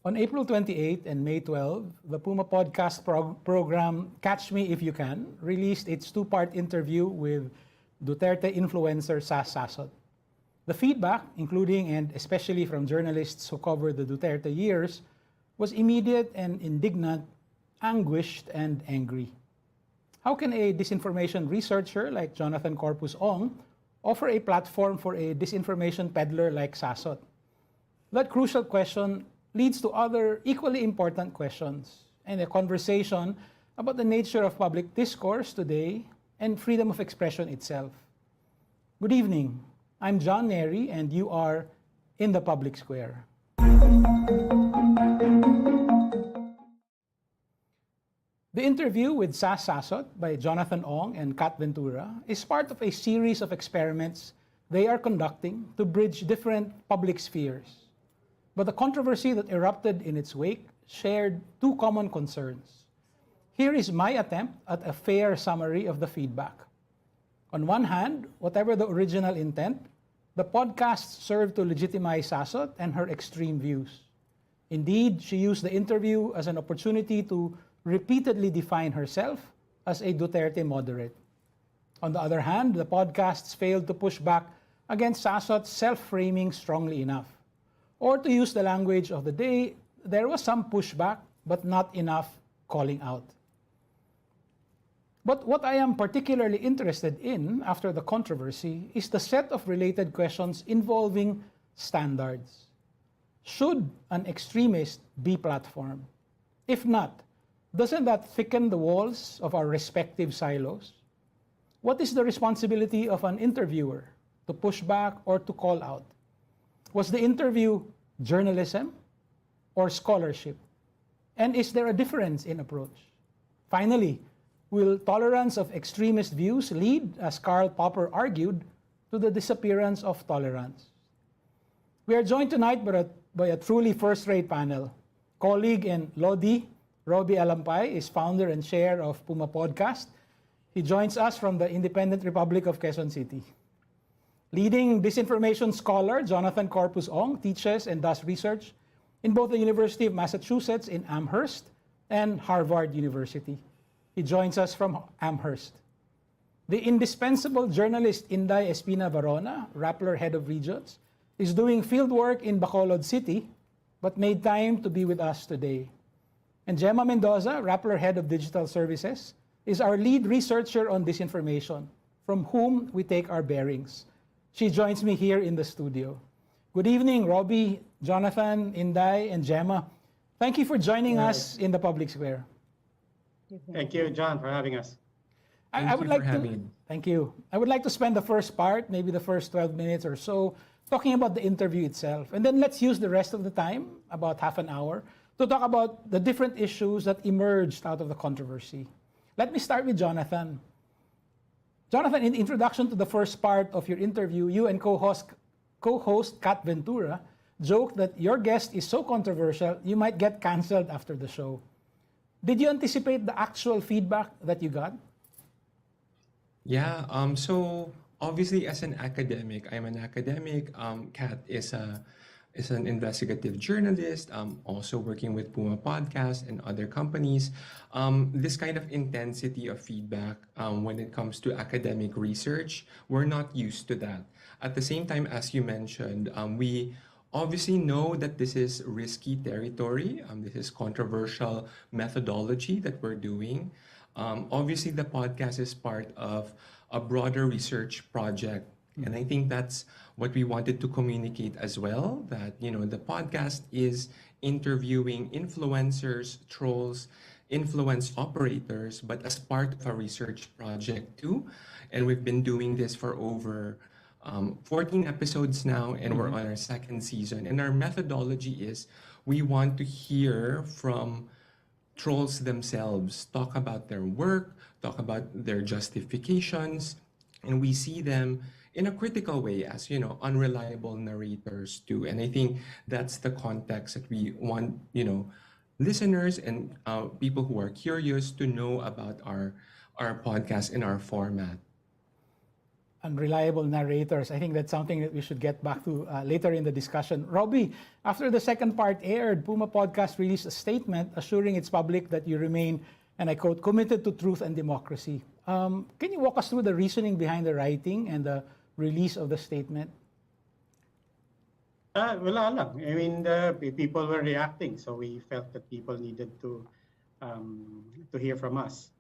On April 28 and May 12, the PumaPodcast program Catch Me If You Can released its two-part interview with Duterte influencer Sasot. The feedback, including and especially from journalists who covered the Duterte years, was immediate and indignant, anguished, and angry. How can a disinformation researcher like Jonathan Corpus Ong offer a platform for a disinformation peddler like Sasot? That crucial question leads to other equally important questions and a conversation about the nature of public discourse today and freedom of expression itself. Good evening. I'm John Nery, and you are in the Public Square. The interview with Sasot by Jonathan Ong and Kat Ventura is part of a series of experiments they are conducting to bridge different public spheres. But the controversy that erupted in its wake shared two common concerns. Here is my attempt at a fair summary of the feedback. On one hand, whatever the original intent, the podcast served to legitimize Sasot and her extreme views. Indeed, she used the interview as an opportunity to repeatedly define herself as a Duterte moderate. On the other hand, the podcasts failed to push back against Sasot's self-framing strongly enough. Or to use the language of the day, there was some pushback, but not enough calling out. But what I am particularly interested in after the controversy is the set of related questions involving standards. Should an extremist be platformed? If not, doesn't that thicken the walls of our respective silos? What is the responsibility of an interviewer to push back or to call out? Was the interview journalism or scholarship? And is there a difference in approach? Finally, will tolerance of extremist views lead, as Karl Popper argued, to the disappearance of tolerance? We are joined tonight by a truly first-rate panel. Colleague and Lodi, Roby Alampay, is founder and chair of PumaPodcast. He joins us from the Independent Republic of Quezon City. Leading disinformation scholar Jonathan Corpus Ong teaches and does research in both the University of Massachusetts in Amherst and Harvard University. He joins us from Amherst. The indispensable journalist Inday Espina-Varona, Rappler head of regions, is doing fieldwork in Bacolod City, but made time to be with us today. And Gemma Mendoza, Rappler head of digital services, is our lead researcher on disinformation, from whom we take our bearings. She joins me here in the studio. Good evening, Roby, Jonathan, Inday, and Gemma. Thank you for joining us in the Public Square. Thank you, John, for having us. Thank you. I would like to spend the first part, maybe the first 12 minutes or so, talking about the interview itself. And then let's use the rest of the time, about half an hour, to talk about the different issues that emerged out of the controversy. Let me start with Jonathan. Jonathan, in introduction to the first part of your interview, you and co-host Kat Ventura joked that your guest is so controversial, you might get canceled after the show. Did you anticipate the actual feedback that you got? Yeah, so obviously as an academic, I'm an academic. Kat is an investigative journalist, also working with PumaPodcast and other companies. This kind of intensity of feedback when it comes to academic research, we're not used to that. At the same time, as you mentioned, we obviously know that this is risky territory. This is controversial methodology that we're doing. Obviously, the podcast is part of a broader research project. And I think that's what we wanted to communicate as well, that, the podcast is interviewing influencers, trolls, influence operators, but as part of a research project too. And we've been doing this for over 14 episodes now, and we're on our second season. And our methodology is we want to hear from trolls themselves, talk about their work, talk about their justifications, and we see them in a critical way as, unreliable narrators too. And I think that's the context that we want, listeners and people who are curious to know about our podcast and our format. unreliable narrators. I think that's something that we should get back to later in the discussion. Roby, after the second part aired, Puma Podcast released a statement assuring its public that you remain, and I quote, committed to truth and democracy. Can you walk us through the reasoning behind the writing and the release of the statement? Wala lang. I mean, the people were reacting, so we felt that people needed to hear from us.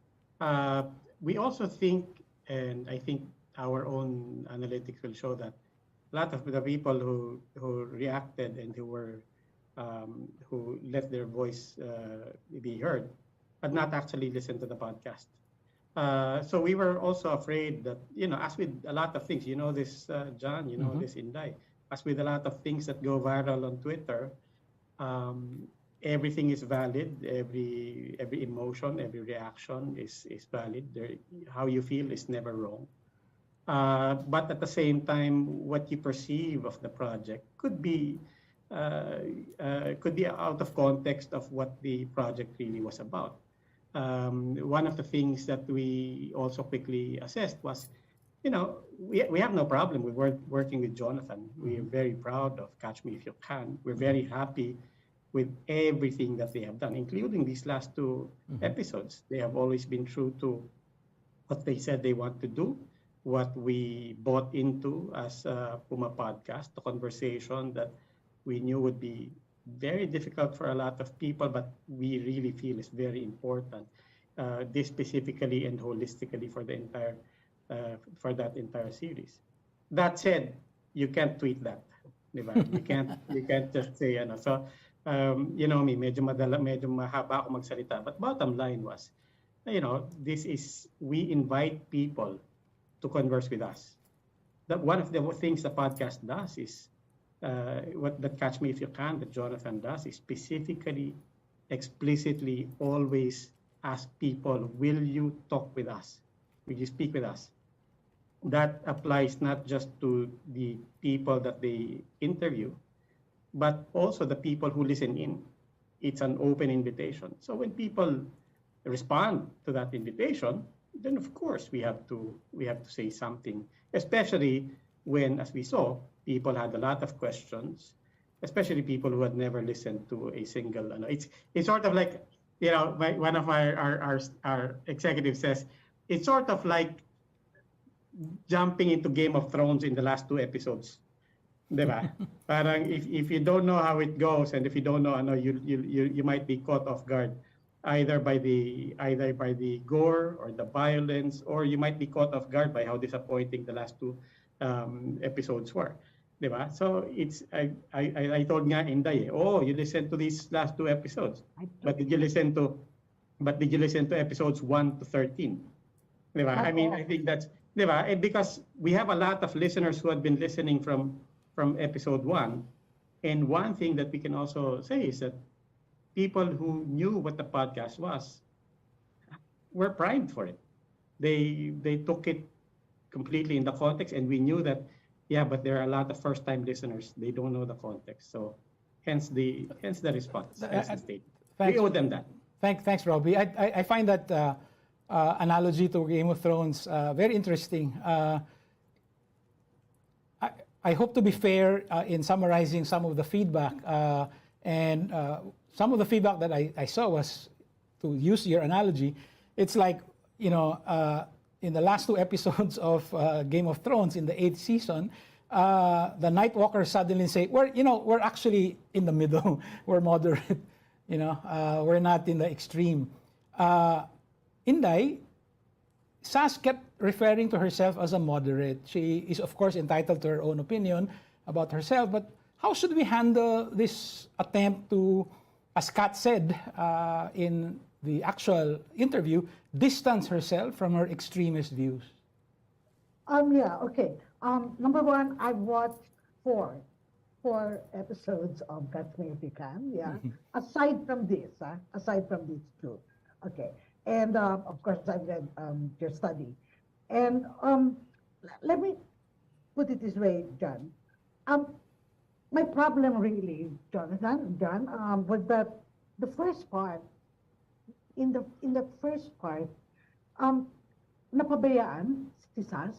We also think, and I think our own analytics will show that a lot of the people who reacted and who let their voice be heard had not actually listened to the podcast. So we were also afraid that, as with a lot of things, this, John, this Inday, as with a lot of things that go viral on Twitter, everything is valid. Every emotion, every reaction is valid. How you feel is never wrong. But at the same time, what you perceive of the project could be out of context of what the project really was about. One of the things that we also quickly assessed was, we have no problem with working with Jonathan. We are very proud of Catch Me If You Can. We're very happy with everything that they have done, including these last two episodes. They have always been true to what they said they want to do, what we bought into as a Puma Podcast, the conversation that we knew would be very difficult for a lot of people, but we really feel is very important, this specifically and holistically for that entire series. That said, you can't tweet that, diba? You can't just say, So, me, medyo mahaba ako magsalita. But bottom line was, we invite people to converse with us. That one of the things the podcast does is, what that Catch Me If You Can, that Jonathan does, is specifically, explicitly always ask people, will you talk with us? Will you speak with us? That applies not just to the people that they interview, but also the people who listen in. It's an open invitation. So when people respond to that invitation, then of course we have to say something, especially when, as we saw, people had a lot of questions, especially people who had never listened to a single. It's sort of like, one of our executives says, it's sort of like jumping into Game of Thrones in the last two episodes, diba? Parang if you don't know how it goes, and if you don't know, you might be caught off guard, either by the gore or the violence, or you might be caught off guard by how disappointing the last two episodes were, diba? So I told nga Inday, you listened to these last two episodes, but did you listen to episodes 1 to 13? Diba? I mean, I think that's, diba? Because we have a lot of listeners who had been listening from episode 1, and one thing that we can also say is that people who knew what the podcast was were primed for it. They took it completely in the context, and we knew that, but there are a lot of first-time listeners. They don't know the context, so hence the response, hence the statement. We owe them that. Thanks, Roby. I find that analogy to Game of Thrones very interesting. I hope to be fair in summarizing some of the feedback, and some of the feedback that I saw was, to use your analogy, it's like, in the last two episodes of Game of Thrones in the 8th season, the Nightwalkers suddenly say, we're actually in the middle, we're moderate, we're not in the extreme. Inday, Sas kept referring to herself as a moderate. She is, of course, entitled to her own opinion about herself, but how should we handle this attempt to, as Kat said in the actual interview, distance herself from her extremist views? Okay. Number one, I've watched four episodes of Catch Me If You Can, aside from these two. Okay. And of course, I've read your study. And let me put it this way, John. My problem really, John, was that the first part, in the first part, napabayaan si Sas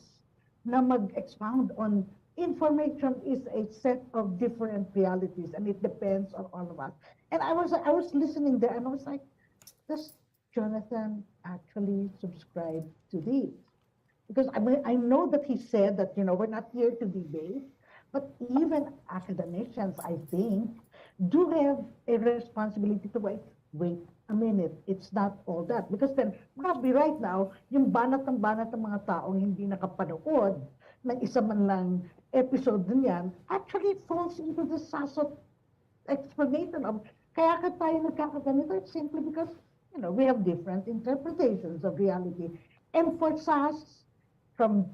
na mag-expound on information is a set of different realities and it depends on all of us. And I was listening there and I was like, does Jonathan actually subscribe to these? Because I mean, I know that he said that, we're not here to debate, but even academicians, I think, do have a responsibility to wait a minute, it's not all that. Because then, probably right now, yung banat ng mga taong hindi nakapanood ng isa man lang episode niyan, actually falls into the Sasot explanation of kaya ka tayo nagkakaganito, it's simply because, we have different interpretations of reality. And for Sas, from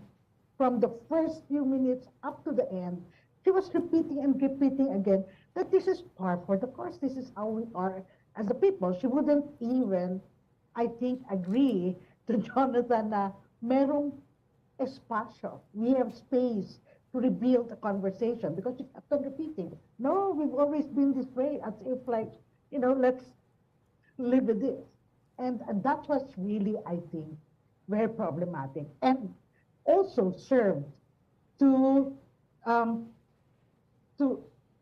the first few minutes up to the end, she was repeating and repeating again that this is par for the course. This is how we are as a people. She wouldn't even, I think, agree to Jonathan na merong espasyo. We have space to rebuild the conversation because she kept on repeating, no, we've always been this way, as if like, let's live with this. And that was really, I think, very problematic. And also served to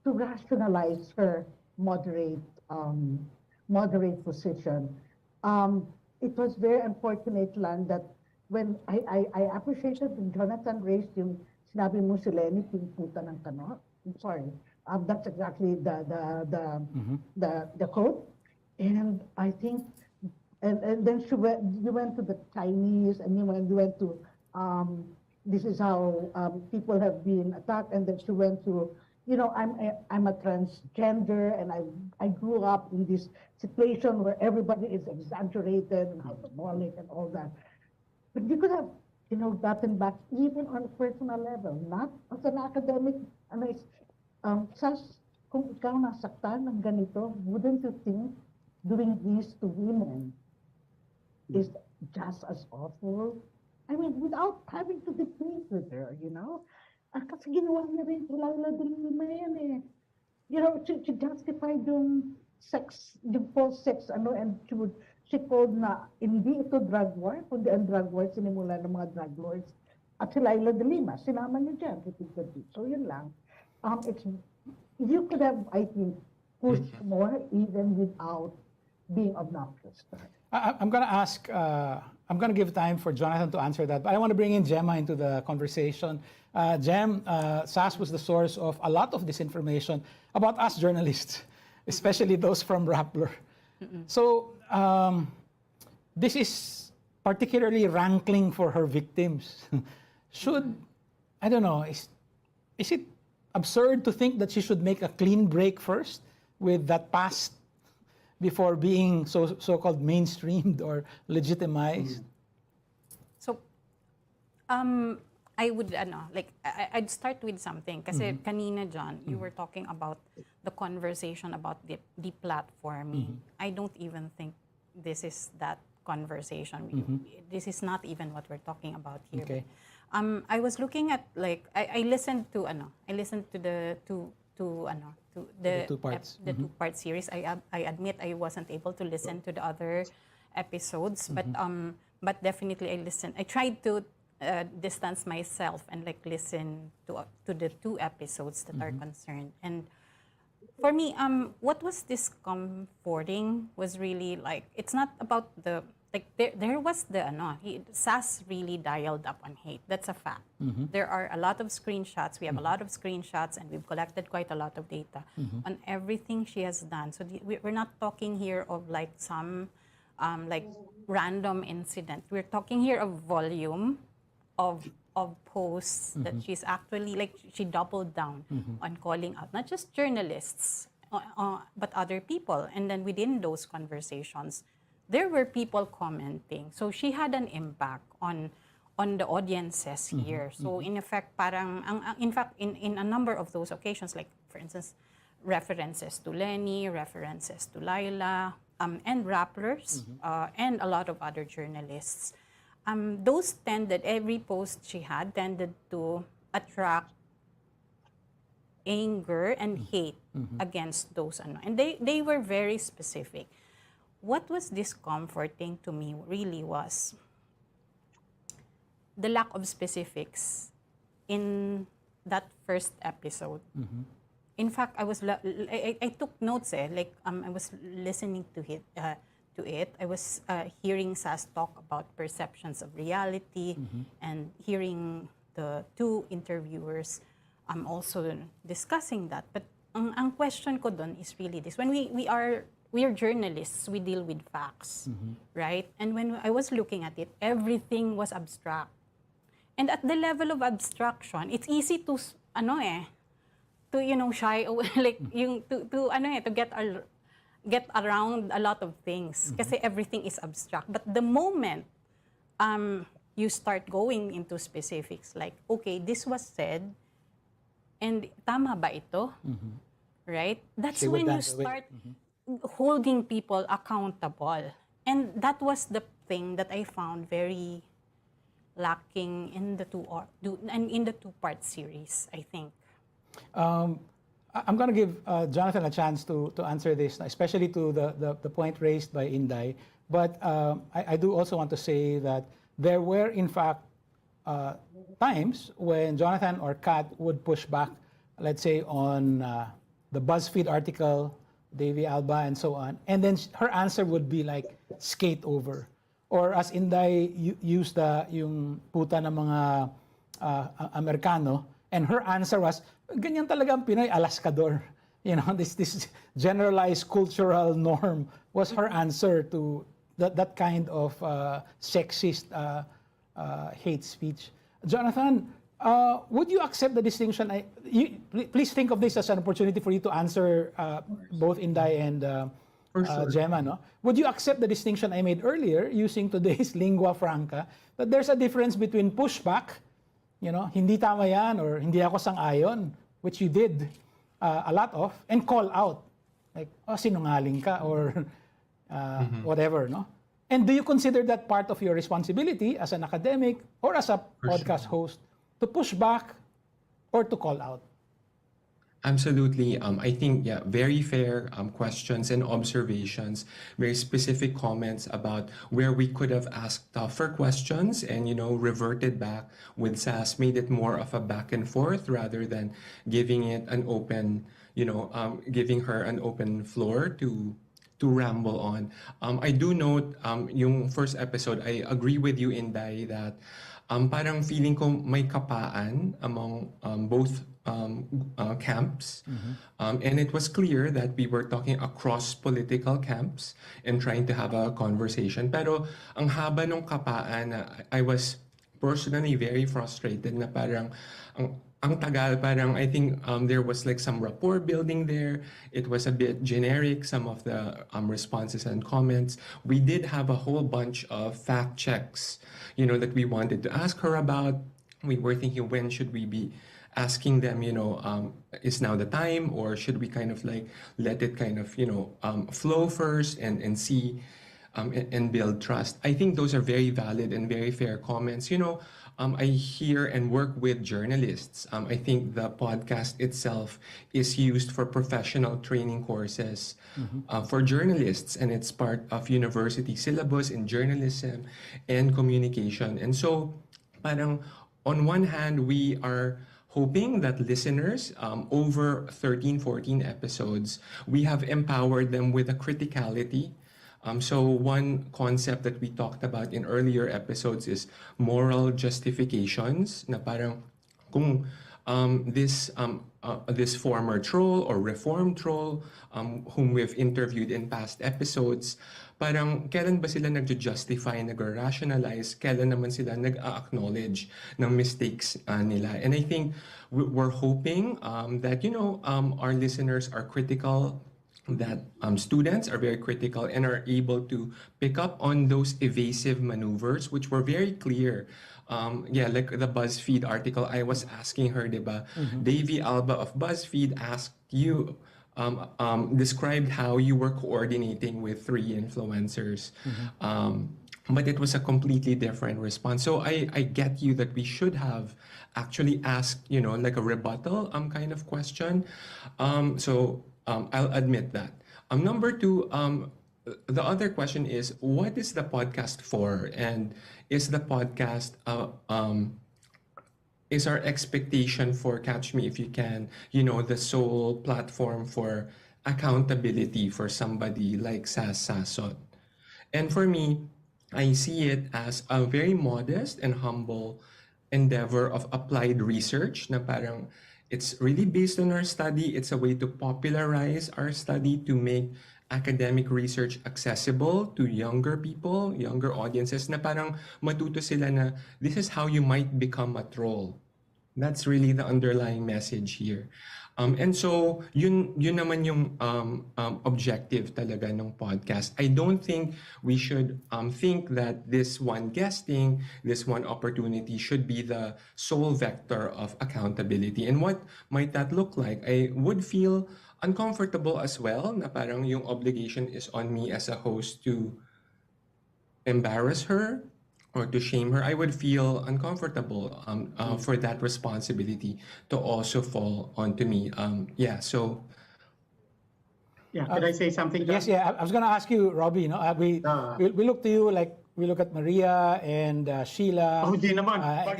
rationalize her moderate position. It was very unfortunate lang that when I appreciated when Jonathan raised yung sinabi mo si Lenny pinputa ng kano. I'm sorry. That's exactly the quote. And I think and then you went to the Chinese and you went to this is how people have been attacked, and then she went to, I'm a transgender and I grew up in this situation where everybody is exaggerated and hyperbolic and all that. But you could have, gotten back even on a personal level, not as an academic. Sas, kung ikaw nasaktan ng ganito, wouldn't you think doing this to women is just as awful? I mean, without having to debate with her, kasi ginawa niya rin tulala din yan eh. She justified yung sex, yung false sex, and she called na hindi ito drug war, kundi ang drug war sinimula ng mga drug lords. At si Laila de Lima, sinama niya dyan, repeatedly. So yun lang. You could have, I think, pushed more even without being obnoxious. I'm going to ask, I'm going to give time for Jonathan to answer that, but I want to bring in Gemma into the conversation. Gem, SAS was the source of a lot of disinformation about us journalists, especially those from Rappler. So this is particularly rankling for her victims. I don't know, is it absurd to think that she should make a clean break first with that past before being so-called mainstreamed or legitimized? So, I would, I'd start with something. Kasi kanina, John, you were talking about the conversation about the platforming. I don't even think this is that conversation. This is not even what we're talking about here. Okay. I was looking at, I listened to the two-part series. I admit I wasn't able to listen to the other episodes, but definitely I listened. I tried to distance myself and listen to the two episodes that are concerned. And for me, what was discomforting was really it's not about the there was SAS really dialed up on hate. That's a fact. There are a lot of screenshots. We have a lot of screenshots, and we've collected quite a lot of data on everything she has done. So we're not talking here of some random incident. We're talking here of volume of posts that she's actually she doubled down on calling out not just journalists but other people. And then within those conversations, there were people commenting. So she had an impact on the audiences here. So in effect, in a number of those occasions, for instance, references to Lenny, references to Laila, and Rapplers, and a lot of other journalists. Those every post she had tended to attract anger and hate against those. And they were very specific. What was discomforting to me really was the lack of specifics in that first episode. In fact, I took notes. I was listening to it. I was hearing Sas talk about perceptions of reality, and hearing the two interviewers also discussing that. But ang question ko dun is really this: when we are journalists, we deal with facts, right? And when I was looking at it, everything was abstract. And at the level of abstraction, it's easy to shy away, to get around a lot of things. Kasi everything is abstract. But the moment you start going into specifics, like, okay, this was said, and tama ba ito? Right? That's when you start holding people accountable. And that was the thing that I found very lacking in the two-part series, I think. I'm going to give Jonathan a chance to answer this, especially to the point raised by Inday. But I do also want to say that there were, in fact, times when Jonathan or Kat would push back, let's say, on the BuzzFeed article, Davy Alba, and so on. And then her answer would be like, skate over. Or as Inday used yung puta ng mga Amerikano, and her answer was, ganyan talaga ang Pinoy, alaskador. This generalized cultural norm was her answer to that kind of sexist hate speech. Jonathan, would you accept the distinction? Please think of this as an opportunity for you to answer both Inday and Sure. Gemma. No? Would you accept the distinction I made earlier using today's lingua franca, that there's a difference between pushback, hindi tama yan, or hindi ako sang-ayon, which you did a lot of, and call out, like, sinungaling ka, or whatever, no? And do you consider that part of your responsibility as an academic or as a podcast host to push back or to call out? Absolutely. I think, very fair questions and observations, very specific comments about where we could have asked tougher questions and, reverted back with SAS, made it more of a back and forth rather than giving it an open, giving her an open floor to ramble on. I do note, yung first episode, I agree with you, Inday, that parang feeling ko may kapaan among both camps. And it was clear that we were talking across political camps and trying to have a conversation. Pero ang haba ng kapaan, I was personally very frustrated na parang ang tagal, parang I think there was like some rapport building there. It was a bit generic, some of the responses and comments. We did have a whole bunch of fact checks, that we wanted to ask her about. We were thinking, when should we be asking them, is now the time, or should we kind of like let it kind of, flow first and see and build trust? I think those are very valid and very fair comments. I hear and work with journalists. I think the podcast itself is used for professional training courses for journalists, and it's part of university syllabus in journalism and communication. And so, parang on one hand, we are hoping that listeners, over 13, 14 episodes, we have empowered them with a criticality. So one concept that we talked about in earlier episodes is moral justifications, na parang kung this former troll or reformed troll whom we've interviewed in past episodes, parang kailan ba sila nag-justify, nag-rationalize, kailan naman sila nag-acknowledge ng mistakes nila. And I think we're hoping that, our listeners are critical, that students are very critical and are able to pick up on those evasive maneuvers, which were very clear. Like the BuzzFeed article, I was asking her, diba? Davy Alba of BuzzFeed asked you, described how you were coordinating with 3 influencers. But it was a completely different response. So I get you that we should have actually asked, like a rebuttal kind of question. I'll admit that. Number 2, the other question is, what is the podcast for? And is the podcast is our expectation for Catch Me If You Can, you know, the sole platform for accountability for somebody like Sasot. And for me, I see it as a very modest and humble endeavor of applied research na parang it's really based on our study. It's a way to popularize our study to make academic research accessible to younger people, younger audiences na parang matuto sila na this is how you might become a troll. That's really the underlying message here. And so, yun naman yung objective talaga ng podcast. I don't think we should think that this one guesting, this one opportunity should be the sole vector of accountability. And what might that look like? I would feel uncomfortable as well na parang yung obligation is on me as a host to embarrass her or to shame her. I would feel uncomfortable for that responsibility to also fall onto me. So Yeah, could I say something? Yes, yeah. I was going to ask you, Robbie. We look to you like we look at Maria and Sheila. Oh, hindi naman. and, Wag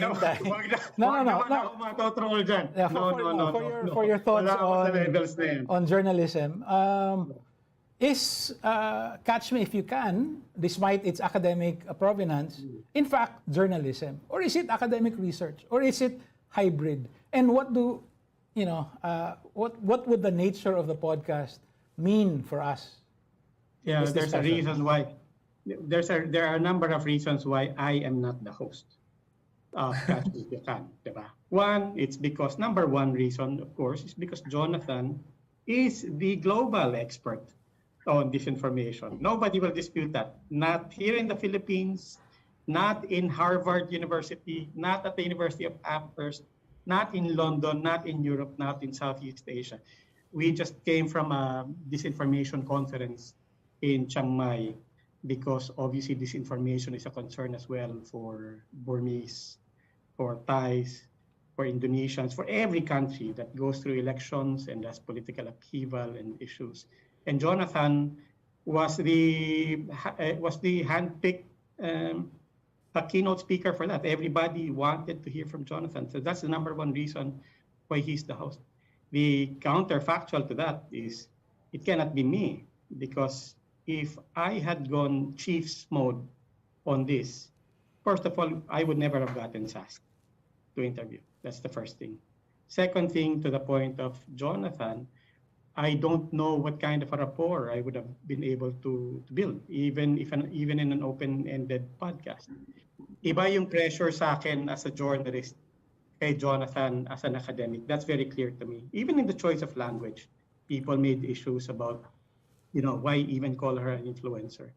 naman ako matotroll dyan. Yeah, for your thoughts Wala ako sa levels na yun. on journalism. Is Catch Me If You Can, despite its academic provenance, in fact journalism? Or is it academic research? Or is it hybrid? And what do, what would the nature of the podcast mean for us? Yeah, This there's a discussion. reason why. There are a number of reasons why I am not the host of Catch Me If You Can. Diba? One, it's because, number one reason, of course, is because Jonathan is the global expert on disinformation. Nobody will dispute that. Not here in the Philippines, not in Harvard University, not at the University of Amherst, not in London, not in Europe, not in Southeast Asia. We just came from a disinformation conference in Chiang Mai because obviously disinformation is a concern as well for Burmese, for Thais, for Indonesians, for every country that goes through elections and has political upheaval and issues. And Jonathan was the handpicked a keynote speaker for that. Everybody wanted to hear from Jonathan. So that's the number one reason why he's the host. The counterfactual to that is it cannot be me, because if I had gone chief's mode on this, first of all, I would never have gotten SAS to interview. That's the first thing. Second thing, to the point of Jonathan, I don't know what kind of a rapport I would have been able to build, even in an open-ended podcast. Iba yung pressure sa akin as a journalist kay Jonathan as an academic. That's very clear to me. Even in the choice of language, people made issues about, why even call her an influencer.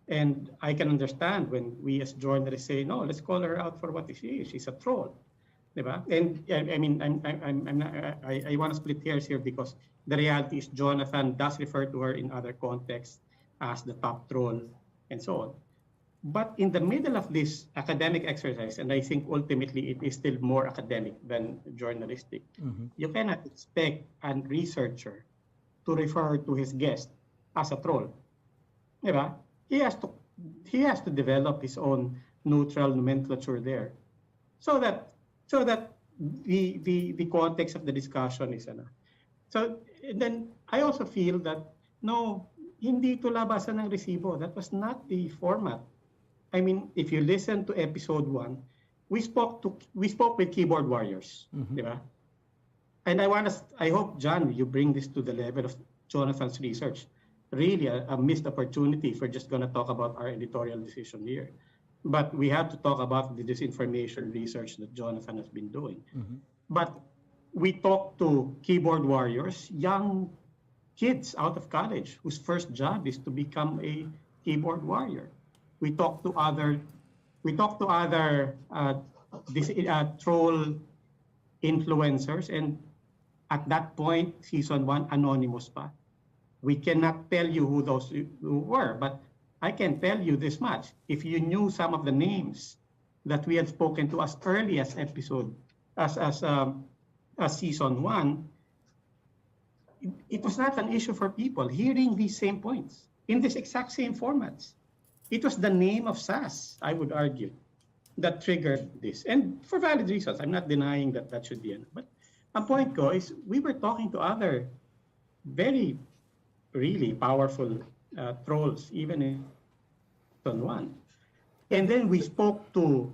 And I can understand when we as journalists say, no, let's call her out for what she is. She's a troll. Diba? And I mean, I want to split hairs here because the reality is Jonathan does refer to her in other contexts as the top troll and so on. But in the middle of this academic exercise, and I think ultimately it is still more academic than journalistic, you cannot expect a researcher to refer to his guest as a troll. Diba? He has to develop his own neutral nomenclature there, so that the context of the discussion is enough. So then I also feel that no, hindi ito labasan ng resibo. That was not the format. I mean, if you listen to episode 1, we spoke with keyboard warriors, diba? And I hope, John, you bring this to the level of Jonathan's research. Really a missed opportunity if we're just going to talk about our editorial decision here. But we have to talk about the disinformation research that Jonathan has been doing. But we talked to keyboard warriors, young kids out of college whose first job is to become a keyboard warrior. We talked to other troll influencers, and at that point, season 1, anonymous pa. We cannot tell you who those were, but I can tell you this much. If you knew some of the names that we had spoken to as early as season 1, it was not an issue for people hearing these same points in this exact same formats. It was the name of SAS, I would argue, that triggered this. And for valid reasons, I'm not denying that that should be enough. But ang point ko is we were talking to other very, really powerful trolls, even in one. And then we spoke to,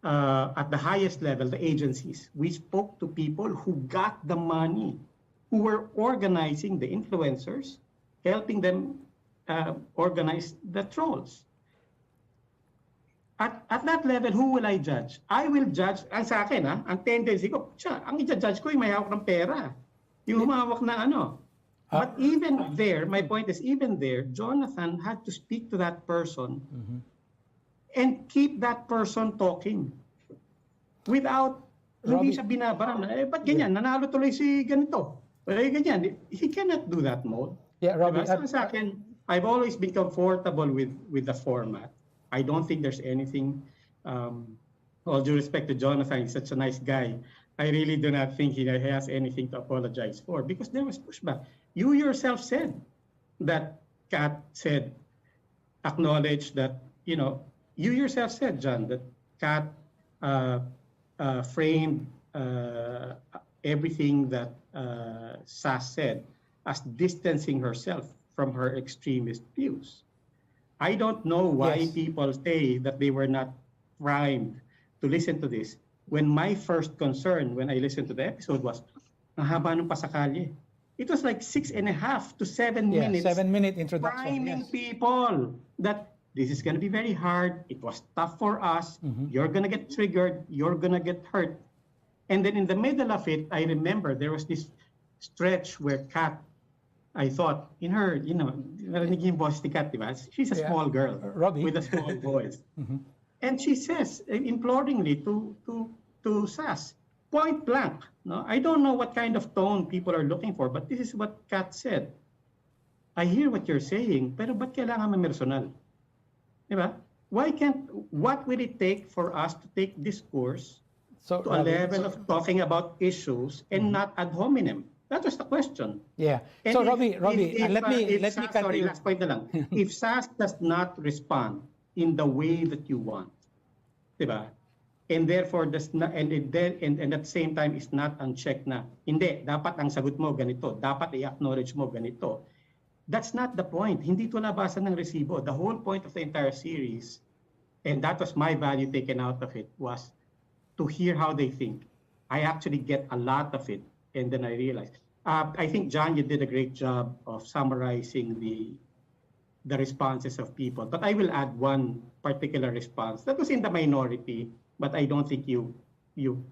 at the highest level, the agencies. We spoke to people who got the money, who were organizing the influencers, helping them organize the trolls. At that level, who will I judge? I will judge, ang sa akin, ang tendency ko, ang i-judge ko yung may hawak ng pera. Yung humawak na ano. But even there, my point is, even there, Jonathan had to speak to that person and keep that person talking without, hindi siya binabara. Ba't ganyan? Nanalo tuloy si ganito. Ganyan. He cannot do that mode. Yeah, Roby. Diba? Sa akin, I've always been comfortable with the format. I don't think there's anything, all due respect to Jonathan, he's such a nice guy. I really do not think he has anything to apologize for because there was pushback. You yourself said that Kat said, acknowledge that, you yourself said, John, that Kat framed everything that Sas said as distancing herself from her extremist views. I don't know why people say that they were not primed to listen to this when my first concern when I listened to the episode was, ang haba ng pasakalye. It was like 6.5 to 7 minutes. 7-minute introduction. Priming people that this is going to be very hard. It was tough for us. You're going to get triggered. You're going to get hurt. And then in the middle of it, I remember there was this stretch where Kat, I thought, in her, narinig yung boss ni Kat, diba? She's a small girl Roby. with a small voice. And she says, imploringly to Sas, point blank, no? I don't know what kind of tone people are looking for, but this is what Kat said. I hear what you're saying, pero ba't kailangan mamersonal? Diba? What will it take for us to take discourse to a level of talking about issues and not ad hominem? That was the question. Yeah. And So, Roby, let me cut sorry, you. last point na lang. If SAS does not respond in the way that you want, diba? And therefore does not, and at the same time is not unchecked na, hindi, dapat ang sagot mo ganito, dapat i-acknowledge mo ganito. That's not the point. Hindi ito nabasa ng resibo. The whole point of the entire series, and that was my value taken out of it, was to hear how they think. I actually get a lot of it. And then I realized, I think, John, you did a great job of summarizing the responses of people. But I will add one particular response that was in the minority, but I don't think you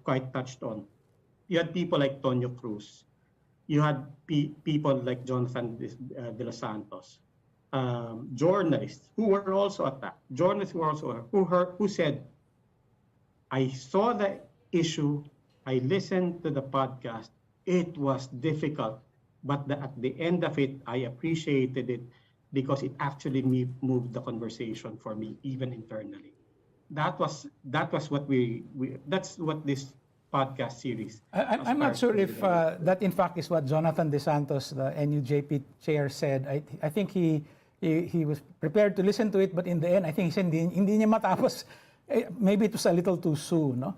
quite touched on. You had people like Tonio Cruz. You had people like Jonathan de los Santos, journalists who were also attacked. Journalists who also who said, I saw the issue, I listened to the podcast. It was difficult, but at the end of it, I appreciated it because it actually moved the conversation for me, even internally. That was what that's what this podcast series. I'm not sure if that in fact is what Jonathan De Santos, the NUJP chair, said. I think he was prepared to listen to it, but in the end, I think he said hindi niya matapos. Maybe it was a little too soon, no?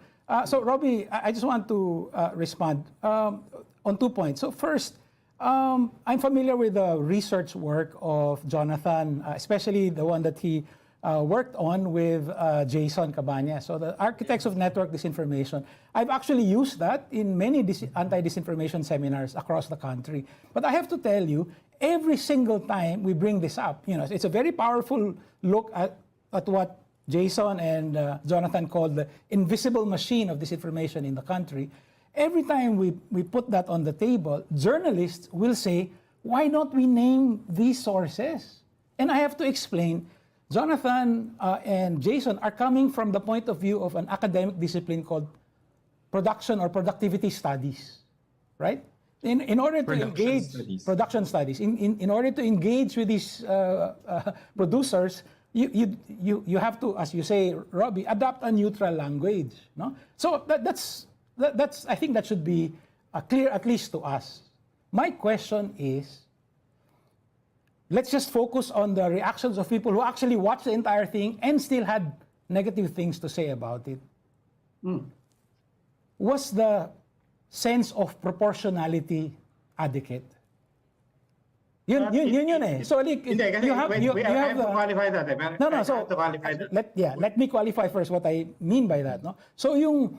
So, Roby, I just want to respond on 2 points. So, first, I'm familiar with the research work of Jonathan, especially the one that he worked on with Jason Cabañas. So, the Architects of Network Disinformation. I've actually used that in many anti-disinformation seminars across the country. But I have to tell you, every single time we bring this up, it's a very powerful look at what Jason and Jonathan called the invisible machine of disinformation in the country. Every time we put that on the table, journalists will say, why don't we name these sources? And I have to explain, Jonathan and Jason are coming from the point of view of an academic discipline called production or productivity studies, right? In order to engage production studies, in order to engage with these producers, you have to, as you say, Roby, adopt a neutral language, no? So that's I think that should be clear at least to us. My question is, let's just focus on the reactions of people who actually watched the entire thing and still had negative things to say about it, Mm. was the sense of proportionality adequate? Yun eh. So like, Hindi, kasi you have, wait, you I have have to qualify that. No, I so have to qualify that. let me qualify first what I mean by that. No, so yung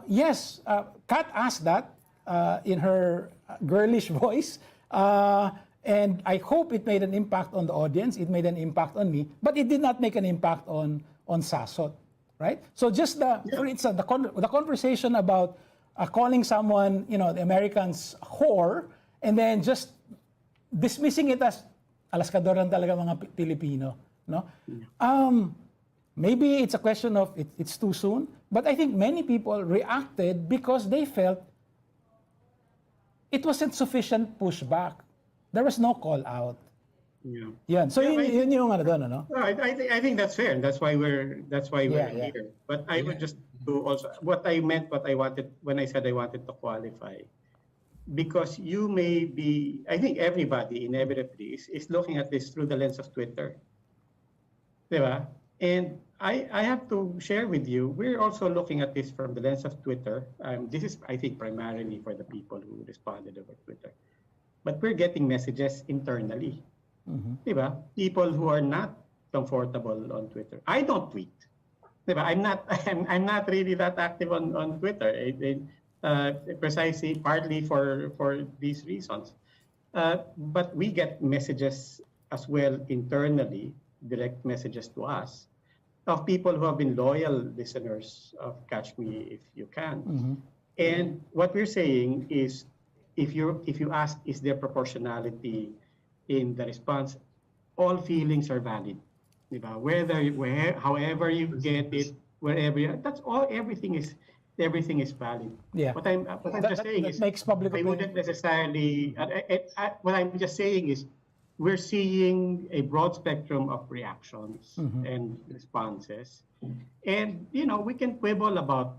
yes, Kat asked that in her girlish voice, and I hope it made an impact on the audience. It made an impact on me, but it did not make an impact on Sasot, right? So just for instance, the conversation about calling someone, the Americans whore, and then just dismissing it as alaskadoran talaga mga Pilipino, no? Maybe it's a question of it's too soon, but I think many people reacted because they felt it wasn't sufficient pushback. There was no call out. Yeah. Yan. So yun yung ano doon, ano? No, I think that's fair. That's why we're Yeah. here. But I would just do also what I wanted when I said I wanted to qualify. Because you may be, I think everybody inevitably is looking at this through the lens of Twitter. Diba? And I have to share with you, we're also looking at this from the lens of Twitter. This is, I think, primarily for the people who responded over Twitter. But we're getting messages internally. Diba? People who are not comfortable on Twitter. I don't tweet. Diba? I'm not really that active on Twitter. Precisely, partly for these reasons. But we get messages as well internally, direct messages to us, of people who have been loyal listeners of Catch Me If You Can. And what we're saying is, if you ask, is there proportionality in the response, all feelings are valid. Diba? However you get it, that's all, everything is valid. Yeah. What I'm just saying is, makes public I wouldn't necessarily. What I'm just saying is, we're seeing a broad spectrum of reactions and responses, and we can quibble about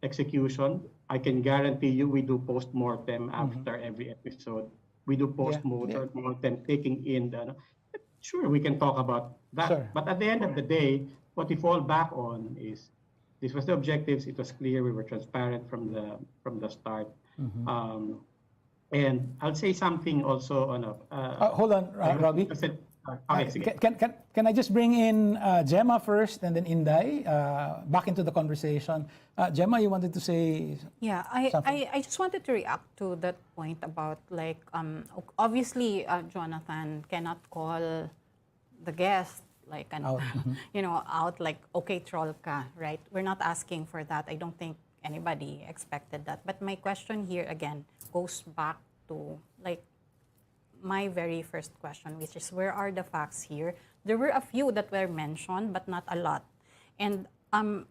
execution. I can guarantee you, we do post-mortem after every episode. We do post-mortem, taking in the. Sure, we can talk about that. Sure. But at the end of the day, what we fall back on is, this was the objectives. It was clear. We were transparent from the start. And I'll say something also on hold on, Robbie. Can I just bring in Gemma first and then Inday back into the conversation? Gemma, you wanted to say something? I just wanted to react to that point about obviously Jonathan cannot call the guest out like, okay, troll ka, right? We're not asking for that. I don't think anybody expected that. But my question here again goes back to my very first question, which is, where are the facts here? There were a few that were mentioned, but not a lot. And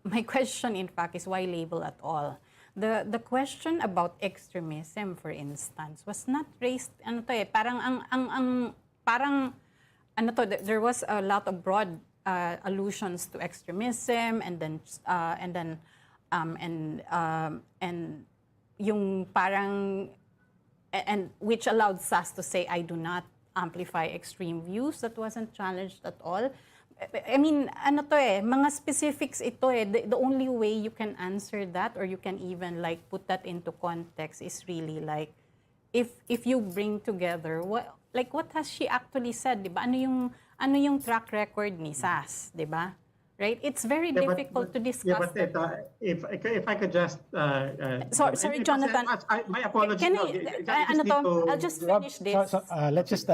my question, in fact, is why label at all? The question about extremism, for instance, was not raised. There was a lot of broad allusions to extremism, and yung parang, and which allowed SAS to say, I do not amplify extreme views. That wasn't challenged at all. I mean, mga specifics ito eh. The only way you can answer that, or you can even put that into context, is really if you bring together what has she actually said, di ba? Ano yung track record ni SAS, di ba? Right? It's very difficult to discuss. Yeah, but if I could just sorry, Jonathan. My apologies. I'll just finish this. Let's just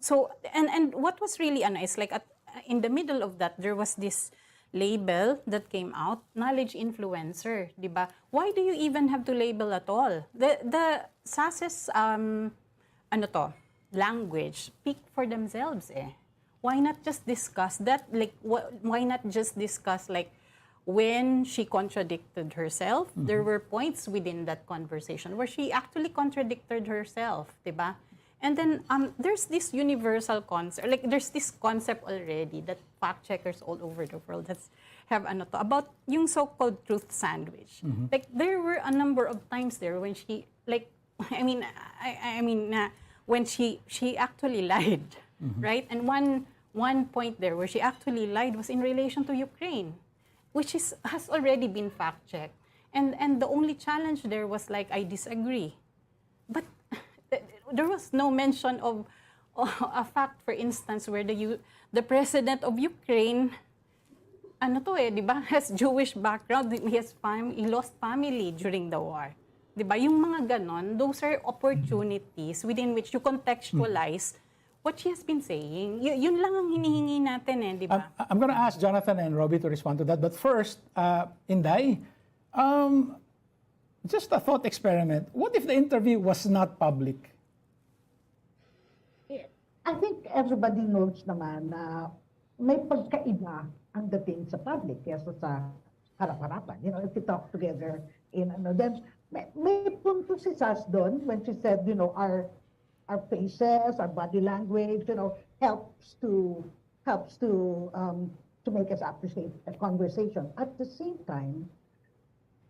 So and what was really is in the middle of that, there was this label that came out, knowledge influencer, di ba? Why do you even have to label at all? The SAS's language speak for themselves eh. Why not just discuss that? Why not just discuss when she contradicted herself? There were points within that conversation where she actually contradicted herself, diba? And then there's this universal concept, there's this concept already that fact checkers all over the world have about yung so-called truth sandwich. There were a number of times there when she when she actually lied. Right? And one point there where she actually lied was in relation to Ukraine, which has already been fact-checked. And the only challenge there was like, I disagree. But there was no mention of a fact, for instance, where the president of Ukraine, di ba, has Jewish background, he lost family during the war. Di ba? Yung mga ganon, those are opportunities within which you contextualize what she has been saying. Yun lang ang hinihingi natin di ba? I'm going to ask Jonathan and Roby to respond to that. But first, Inday, just a thought experiment. What if the interview was not public? I think everybody knows naman na may pagkaiba ang dating sa public kaysa sa harap-harapan. If we talk together then may punto si Sas doon when she said, our faces, our body language, helps to make us appreciate a conversation. At the same time,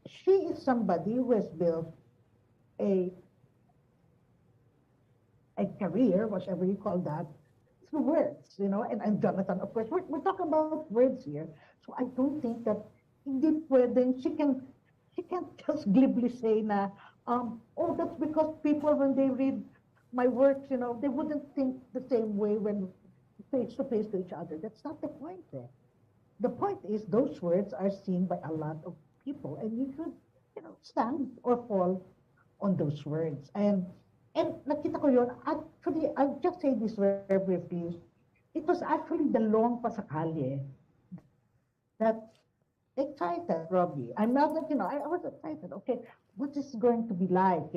she is somebody who has built a career, whatever you call that, through words, and Jonathan, of course, we're talking about words here. So I don't think that hindi pwedeng, she can't just glibly say na, that's because people, when they read my works, they wouldn't think the same way when face to face to each other. That's not the point there. The point is those words are seen by a lot of people, and you should, stand or fall on those words. And nakita ko yun, actually, I'll just say this very briefly. It was actually the long pasakali that excited Roby. I'm not, I was excited. Okay, what is going to be like,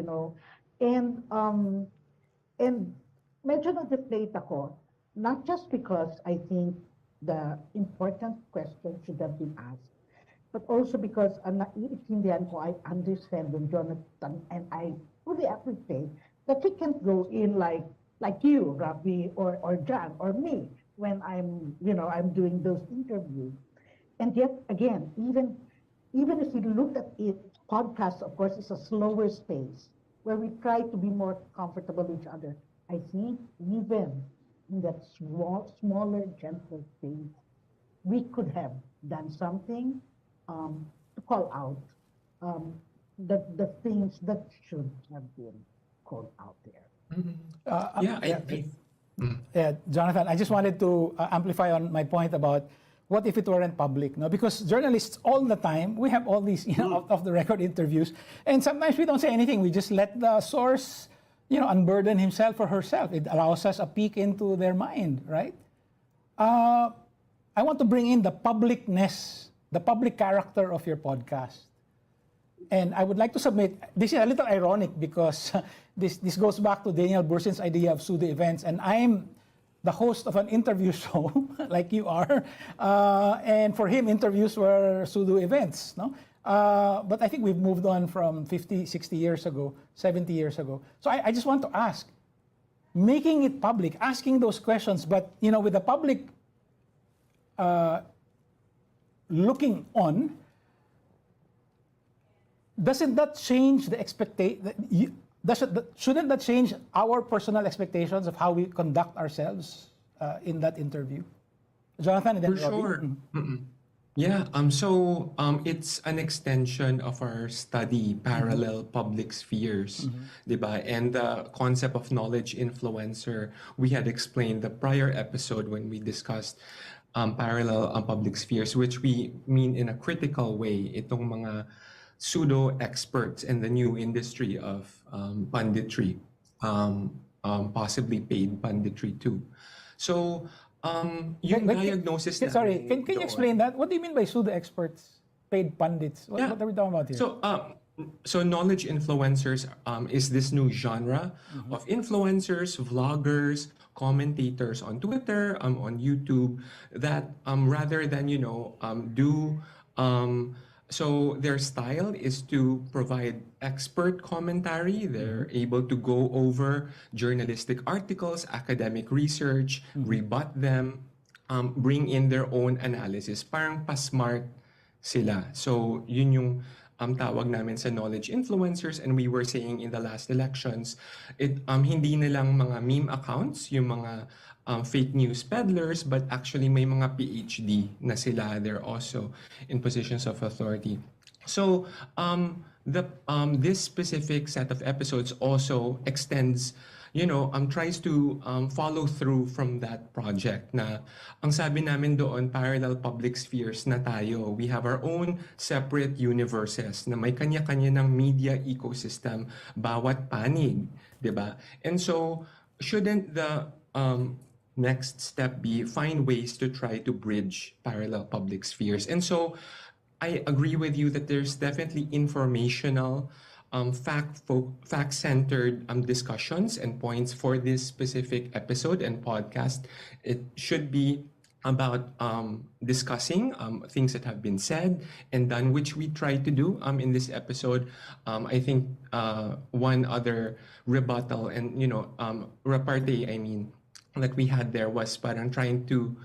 And medyo na-deflate ako, not just because I think the important question should have been asked, but also because naiintindihan ko, I understand when Jonathan, and I fully appreciate that he can't go in like you, Roby, or John, or me, when I'm doing those interviews. And yet, again, even if you look at it, podcast, of course, is a slower space where we try to be more comfortable with each other. I think even in that smaller, gentler space, we could have done something to call out the things that should have been called out there. Yeah, Jonathan, I just wanted to amplify on my point about what if it weren't public? No, because journalists all the time, we have all these out of the record interviews, and sometimes we don't say anything. We just let the source unburden himself or herself. It allows us a peek into their mind, right? I want to bring in the publicness, the public character of your podcast. And I would like to submit, this is a little ironic because this goes back to Daniel Bursin's idea of pseudo events, and I'm the host of an interview show like you are, and for him interviews were pseudo events, no? But I think we've moved on from 50, 60 years ago, 70 years ago. So I just want to ask, making it public, asking those questions, but with the public looking on, doesn't that change the expectation? Shouldn't that change our personal expectations of how we conduct ourselves in that interview? Jonathan, and then For Roby? sure. Yeah, so it's an extension of our study, parallel public spheres, diba? And the concept of knowledge influencer, we had explained the prior episode when we discussed parallel public spheres, which we mean in a critical way, itong mga pseudo-experts in the new industry of punditry, possibly paid punditry too. So, yung diagnosis namin Sorry, can you doon- explain that? What do you mean by pseudo-experts, paid pundits? What are we talking about here? So knowledge influencers is this new genre of influencers, vloggers, commentators on Twitter, on YouTube, that rather than so their style is to provide expert commentary. They're able to go over journalistic articles, academic research, rebut them, bring in their own analysis. Parang pa-smart sila. So yun yung tawag namin sa knowledge influencers, and we were saying in the last elections, hindi na lang mga meme accounts, yung mga fake news peddlers, but actually may mga PhD na sila. They're also in positions of authority. So this specific set of episodes also extends, tries to follow through from that project na ang sabi namin doon, parallel public spheres na tayo. We have our own separate universes na may kanya-kanya ng media ecosystem, bawat panig, di ba? And so, shouldn't the next step be find ways to try to bridge parallel public spheres? And so, I agree with you that there's definitely informational, fact-centered discussions and points for this specific episode and podcast. It should be about discussing things that have been said and done, which we try to do in this episode. I think one other rebuttal and repartee, that we had there was parang trying to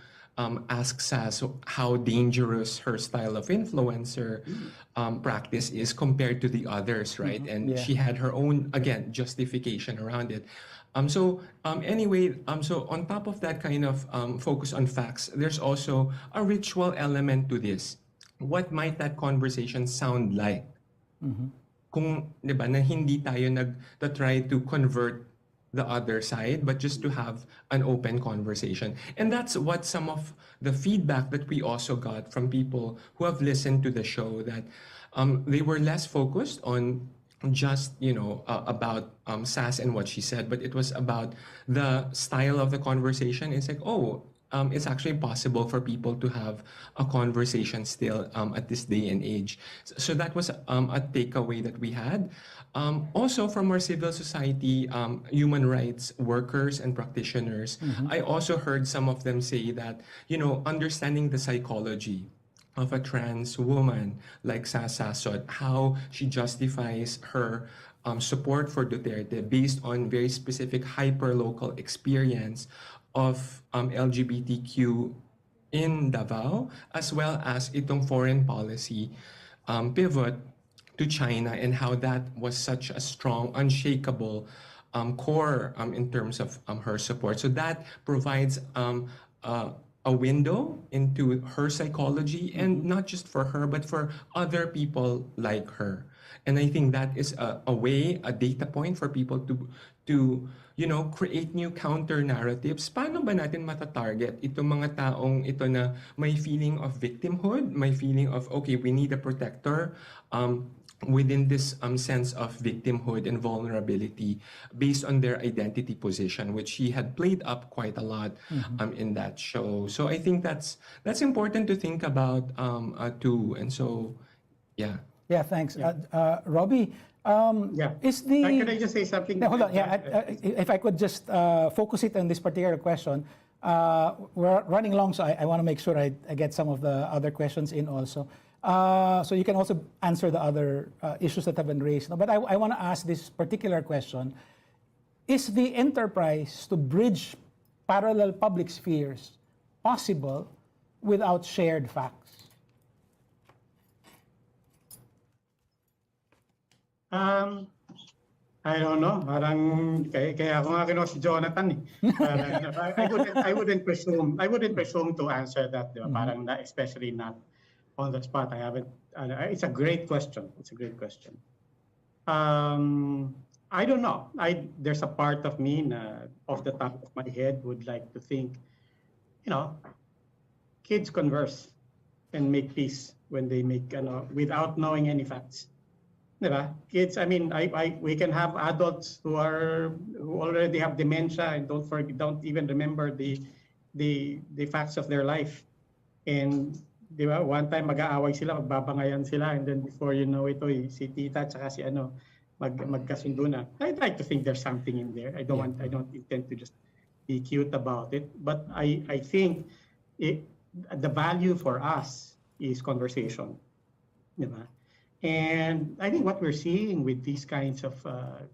ask Sas how dangerous her style of influencer practice is compared to the others, right? And Yeah. she had her own, again, justification around it. So on top of that kind of focus on facts, there's also a ritual element to this. What might that conversation sound like? Kung, di ba, na hindi tayo try to convert the other side, but just to have an open conversation. And that's what some of the feedback that we also got from people who have listened to the show, that they were less focused on just, about Sass and what she said, but it was about the style of the conversation. It's like, it's actually possible for people to have a conversation still at this day and age. So that was a takeaway that we had. Also from our civil society, human rights workers and practitioners, I also heard some of them say that, understanding the psychology of a trans woman like Sasot, how she justifies her support for Duterte based on very specific hyper-local experience of LGBTQ in Davao, as well as itong foreign policy pivot to China, and how that was such a strong, unshakable core in terms of her support. So that provides a window into her psychology, and not just for her, but for other people like her. And I think that is a way, a data point for people to create new counter narratives. Paano ba natin matatarget itong mga taong ito na may feeling of victimhood, may feeling of, okay, we need a protector, within this sense of victimhood and vulnerability based on their identity position, which she had played up quite a lot in that show. So I think that's important to think about too. And so, yeah. Yeah, thanks. Robbie, is the... Can I just say something? No, hold on. If I could just focus it on this particular question. We're running long, so I want to make sure I get some of the other questions in also. So you can also answer the other issues that have been raised. But I want to ask this particular question. Is the enterprise to bridge parallel public spheres possible without shared facts? I don't know. Parang kaya ako nga kinuha si Jonathan eh. I wouldn't presume to answer that. Diba? Parang especially not on the spot. I haven't. It's a great question. I don't know. There's a part of me off the top of my head would like to think, kids converse and make peace when they make without knowing any facts. Diba? Kids, we can have adults who already have dementia and don't even remember the facts of their life. And diba, one time mag-aaway sila, magbabangayan sila, and then before you know it, si tita tsaka si magkasundo na. I'd like to think there's something in there. I don't intend to just be cute about it, but I think the value for us is conversation. Diba? And I think what we're seeing with these kinds of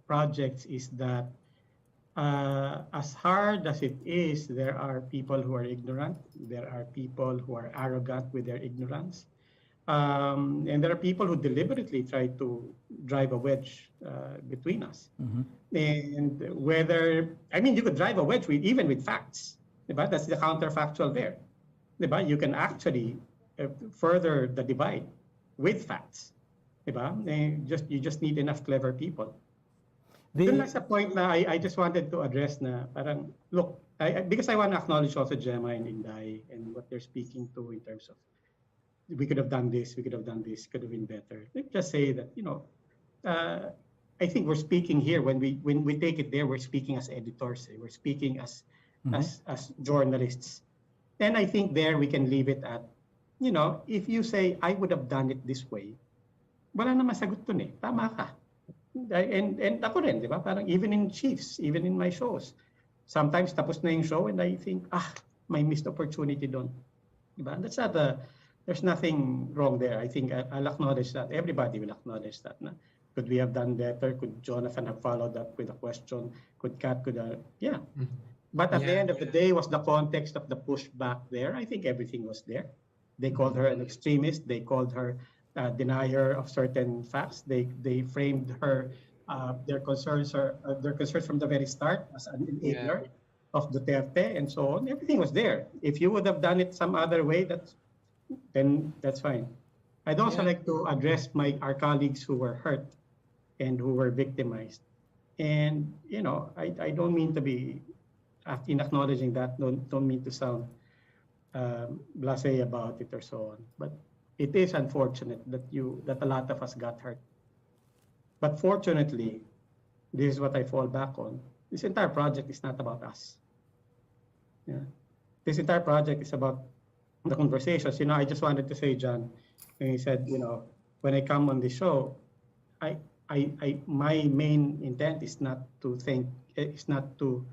projects is that as hard as it is, there are people who are ignorant, there are people who are arrogant with their ignorance, and there are people who deliberately try to drive a wedge between us. And you could drive a wedge even with facts, Diba? That's the counterfactual there. Diba? You can actually further the divide with facts. Diba? You just need enough clever people. Yun lang sa point na I just wanted to address na parang, look, because I want to acknowledge also Gemma and Inday and what they're speaking to in terms of we could have done this, we could have done this, could have been better. Let me just say that, I think we're speaking here when we take it there, we're speaking as editors, we're speaking as journalists. And I think there we can leave it at, if you say I would have done it this way, wala na masagot dun eh. Tama ka. And ako rin, di ba? Parang even in Chiefs, even in my shows, sometimes tapos na yung show and I think, may missed opportunity doon. Di ba? That's not there's nothing wrong there. I think I'll acknowledge that. Everybody will acknowledge that. Na? Could we have done better? Could Jonathan have followed up with a question? Could Kat, yeah. Mm-hmm. But at the end of the day, was the context of the pushback there? I think everything was there. They called her an extremist. They called her denier of certain facts. They framed her their concerns from the very start as an enabler of Duterte and so on. Everything was there. If you would have done it some other way, then that's fine. I'd also like to address our colleagues who were hurt and who were victimized. And I don't mean to be in acknowledging that. Don't mean to sound blasé about it or so on. But it is unfortunate that a lot of us got hurt. But fortunately, this is what I fall back on. This entire project is not about us. Yeah. This entire project is about the conversations. I just wanted to say, John, when he said, when I come on the show, my main intent is not to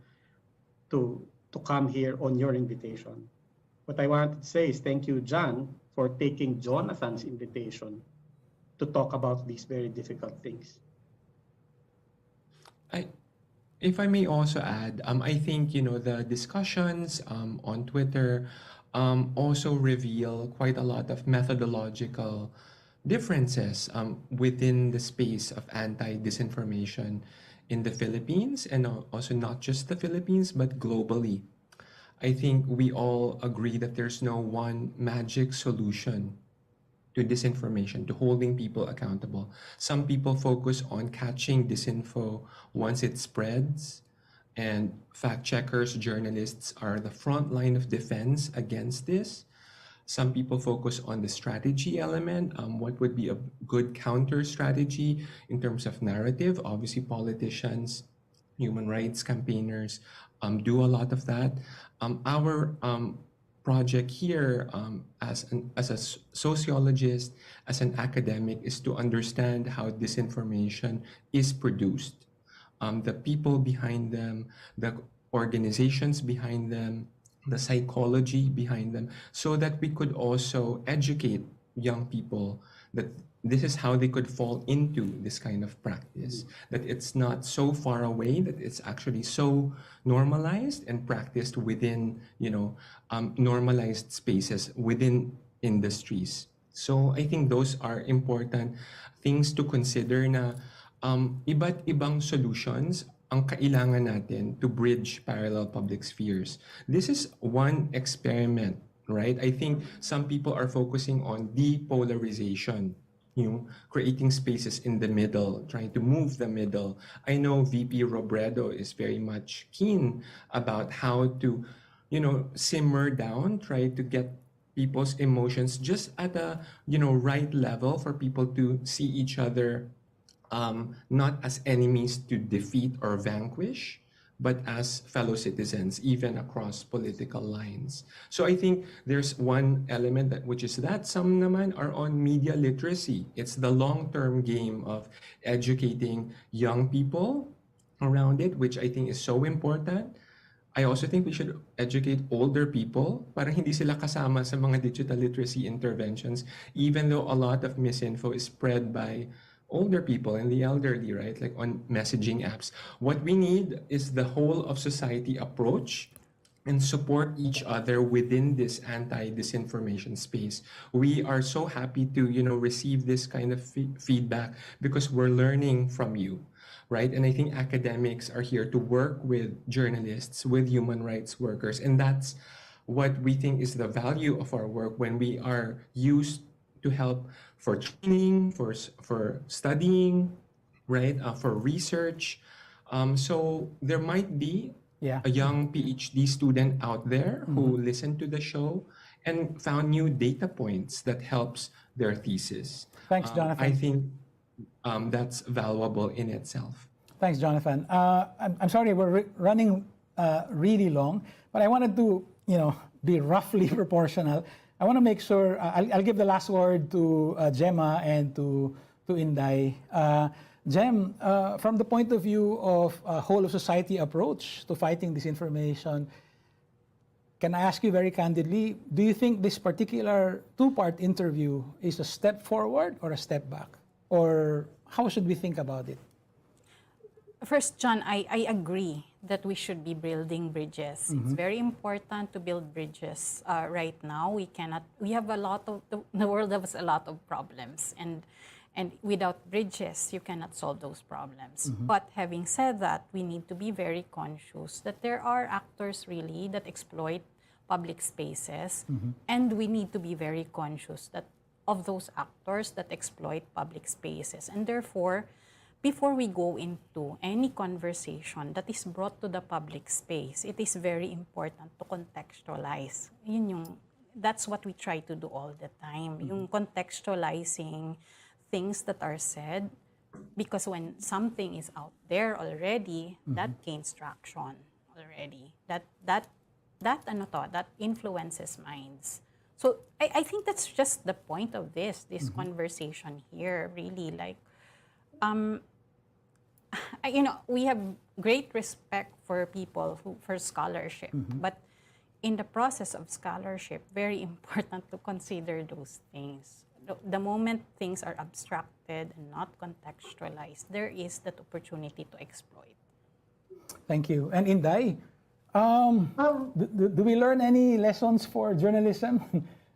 come here on your invitation. What I wanted to say is thank you, John, for taking Jonathan's invitation to talk about these very difficult things. If I may also add, I think the discussions on Twitter also reveal quite a lot of methodological differences within the space of anti-disinformation in the Philippines, and also not just the Philippines, but globally. I think we all agree that there's no one magic solution to disinformation, to holding people accountable. Some people focus on catching disinfo once it spreads, and fact checkers, journalists are the front line of defense against this. Some people focus on the strategy element, what would be a good counter strategy in terms of narrative. Obviously, politicians, human rights campaigners do a lot of that. Our project here as a sociologist, as an academic, is to understand how disinformation is produced. The people behind them, the organizations behind them, the psychology behind them, so that we could also educate young people that this is how they could fall into this kind of practice, that it's not so far away, that it's actually so normalized and practiced within, normalized spaces within industries. So I think those are important things to consider na iba't ibang solutions ang kailangan natin to bridge parallel public spheres. This is one experiment, right? I think some people are focusing on depolarization, creating spaces in the middle, trying to move the middle. I know VP Robredo is very much keen about how to, simmer down, try to get people's emotions just at a, right level for people to see each other not as enemies to defeat or vanquish, but as fellow citizens, even across political lines. So I think there's one element which is that some naman are on media literacy. It's the long-term game of educating young people around it, which I think is so important. I also think we should educate older people para hindi sila kasama sa mga digital literacy interventions, even though a lot of misinfo is spread by older people and the elderly, right? Like on messaging apps. What we need is the whole of society approach and support each other within this anti-disinformation space. We are so happy to, receive this kind of feedback because we're learning from you, right? And I think academics are here to work with journalists, with human rights workers, and that's what we think is the value of our work when we are used to help for training, for studying, right? For research. So there might be Yeah. a young PhD student out there who listened to the show and found new data points that helps their thesis. Thanks, Jonathan. I think that's valuable in itself. Thanks, Jonathan. I'm sorry, we're running really long, but I wanted to, be roughly proportional. I want to make sure, I'll give the last word to Gemma and to Inday. Gem, from the point of view of a whole of society approach to fighting disinformation, can I ask you very candidly, do you think this particular two-part interview is a step forward or a step back? Or how should we think about it? First, John, I agree that we should be building bridges. It's very important to build bridges. Right now, we have a lot of, the world has a lot of problems. And without bridges, you cannot solve those problems. But having said that, we need to be very conscious that there are actors really that exploit public spaces. And we need to be very conscious of those actors that exploit public spaces. And therefore, before we go into any conversation that is brought to the public space, it is very important to contextualize. That's what we try to do all the time. Yung contextualizing things that are said, because when something is out there already, that gains traction already. That influences minds. So I think that's just the point of this conversation here, really. Like, we have great respect for people for scholarship, but in the process of scholarship, very important to consider those things. The moment things are abstracted and not contextualized, there is that opportunity to exploit. Thank you. And Inday, do we learn any lessons for journalism?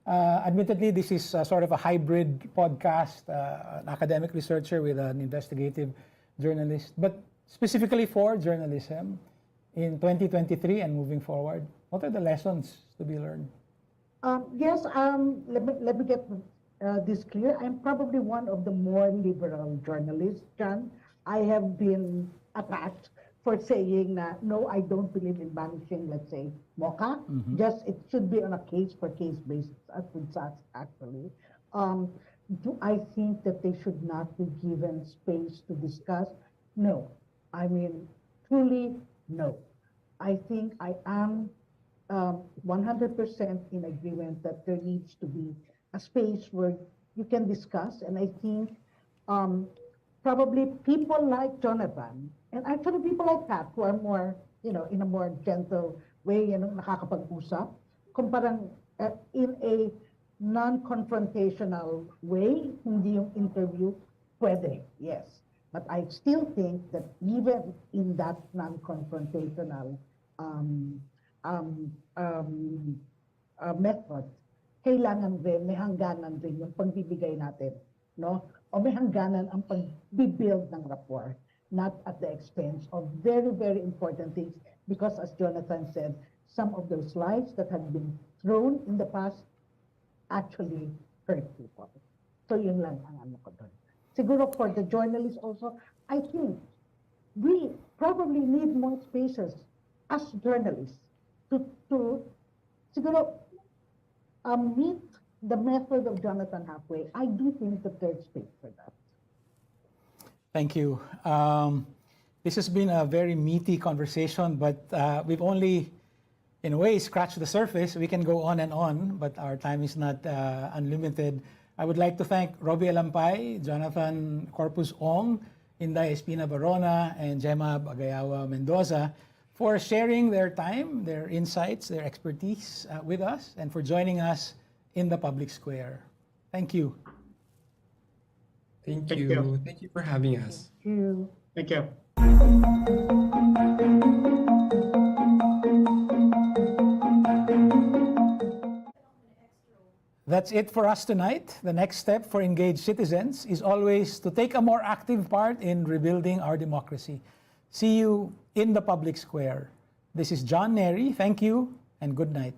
Admittedly, this is sort of a hybrid podcast, an academic researcher with an investigative journalist. But specifically for journalism, in 2023 and moving forward, what are the lessons to be learned? Yes, let me get this clear. I'm probably one of the more liberal journalists, John. I have been attacked for saying that, no, I don't believe in banishing, let's say, MOCA. Just, it should be on a case-per-case basis, as with SAS, actually. Do I think that they should not be given space to discuss? No. I mean, truly, no. I think I am 100% in agreement that there needs to be a space where you can discuss. And I think probably people like Jonathan, and actually people like Pat, who are more, in a more gentle way, nakakapag-usap, kung parang in a non-confrontational way, hindi yung interview, pwede, yes. But I still think that even in that non-confrontational method, kailangan rin, may hangganan rin yung pagbibigay natin, no? O may hangganan ang pag-build ng rapport, not at the expense of very, very important things. Because as Jonathan said, some of those lies that have been thrown in the past actually hurt people. So yun lang ang ano ko doon. Siguro for the journalists also, I think we probably need more spaces as journalists to siguro meet the method of Jonathan halfway. I do think that there's space for that. Thank you. This has been a very meaty conversation, but we've only, in a way, scratched the surface. We can go on, but our time is not unlimited. I would like to thank Roby Alampay, Jonathan Corpus Ong, Inday Espina-Varona, and Gemma Mendoza for sharing their time, their insights, their expertise with us, and for joining us in the public square. Thank you. Thank you. Thank you for having us. Thank you. That's it for us tonight. The next step for engaged citizens is always to take a more active part in rebuilding our democracy. See you in the public square. This is John Nery. Thank you and good night.